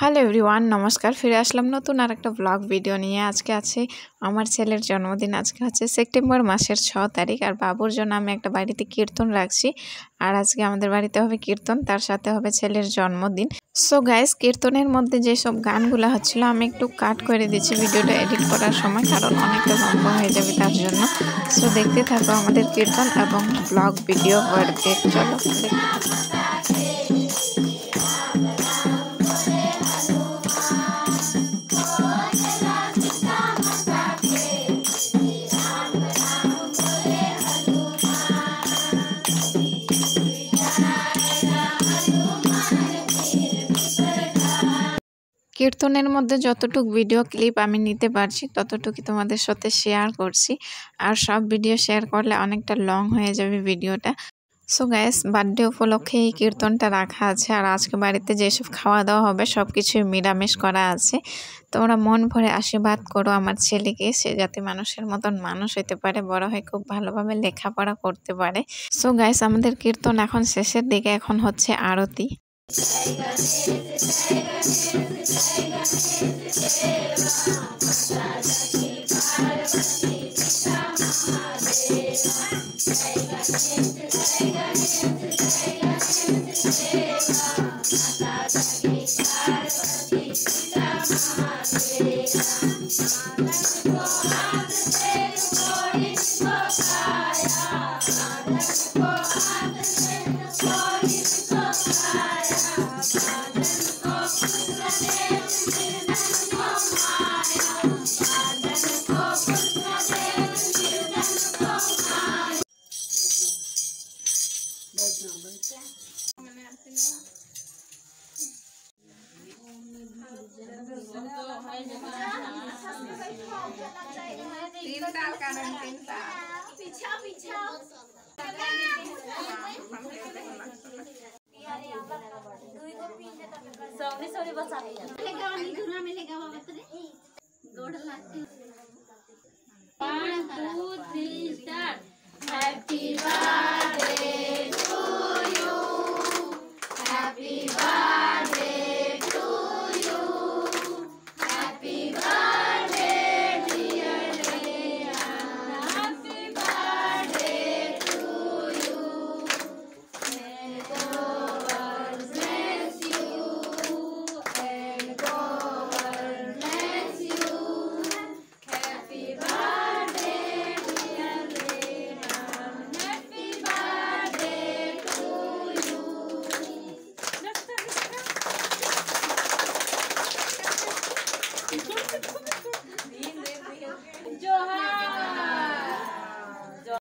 Hello everyone, নমস্কার। ফিরে আসলাম নতুন আরেকটা ব্লগ ভিডিও নিয়ে। আজকে আছে আমার ছেলের জন্মদিন। আজকে হচ্ছে সেপ্টেম্বর মাসের 6 তারিখ। আর বাবুর জন্য আমি একটা বাড়িতে কীর্তন রাখছি। আর আজকে আমাদের বাড়িতে হবে কীর্তন, তার সাথে হবে ছেলের জন্মদিন। সো গাইস, কীর্তনের মধ্যে যেসব গানগুলো হচ্ছিলো আমি একটু কাট করে দিচ্ছি ভিডিওটা এডিট করার সময়, কারণ অনেকটা লম্বা হয়ে যাবে তার জন্য। সো দেখতে থাকো আমাদের কীর্তন এবং ব্লগ ভিডিও বার্থডে। চলো দেখতে থাকো। কীর্তনের মধ্যে যতটুকু ভিডিও ক্লিপ আমি নিতে পারছি ততটুকু তোমাদের সাথে শেয়ার করছি। আর সব ভিডিও শেয়ার করলে অনেকটা লং হয়ে যাবে ভিডিওটা। সো গাইস, বার্থডে উপলক্ষে এই কীর্তনটা রাখা আছে। আর আজকে বাড়িতে যেসব খাওয়া দাওয়া হবে সব কিছুই নিরামিষ করা আছে। তোমরা মন ভরে আশীর্বাদ করো আমার ছেলেকে, সে যাতে মানুষের মতন মানুষ হতে পারে, বড় হয়ে খুব ভালোভাবে লেখাপড়া করতে পারে। সো গাইস, আমাদের কীর্তন এখন শেষের দিকে, এখন হচ্ছে আরতি। Happy birthday to you. Happy birthday to you. Happy birthday dear Leanna. Happy birthday to you. May God bless you and God bless you. Happy birthday dear Leanna. Happy birthday to you. Let's